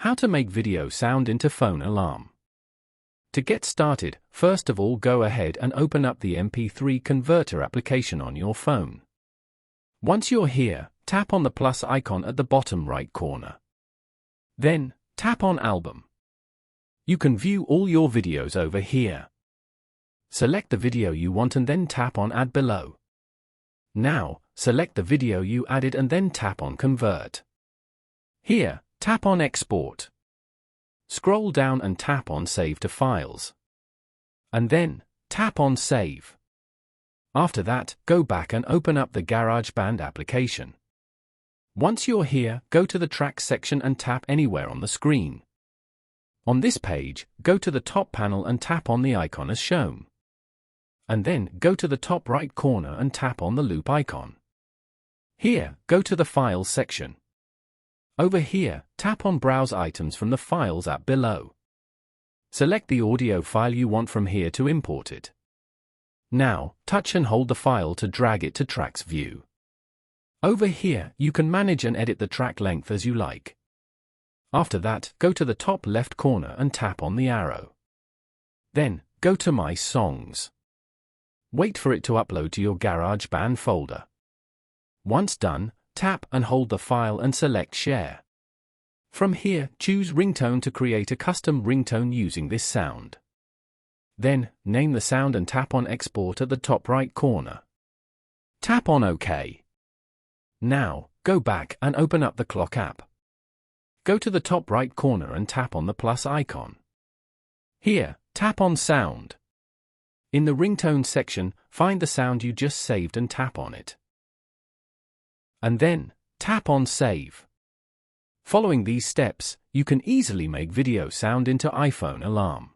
How to make video sound into phone alarm. To get started, first of all go ahead and open up the MP3 converter application on your phone. Once you're here, tap on the plus icon at the bottom right corner. Then, tap on Album. You can view all your videos over here. Select the video you want and then tap on Add below. Now, select the video you added and then tap on Convert. Here, tap on Export. Scroll down and tap on Save to Files. And then, tap on Save. After that, go back and open up the GarageBand application. Once you're here, go to the Tracks section and tap anywhere on the screen. On this page, go to the top panel and tap on the icon as shown. And then, go to the top right corner and tap on the loop icon. Here, go to the Files section. Over here, tap on Browse Items from the Files app below. Select the audio file you want from here to import it. Now, touch and hold the file to drag it to Tracks view. Over here, you can manage and edit the track length as you like. After that, go to the top left corner and tap on the arrow. Then, go to My Songs. Wait for it to upload to your GarageBand folder. Once done, tap and hold the file and select Share. From here, choose Ringtone to create a custom ringtone using this sound. Then, name the sound and tap on Export at the top right corner. Tap on OK. Now, go back and open up the Clock app. Go to the top right corner and tap on the plus icon. Here, tap on Sound. In the ringtone section, find the sound you just saved and tap on it. And then, tap on Save. Following these steps, you can easily make video sound into iPhone alarm.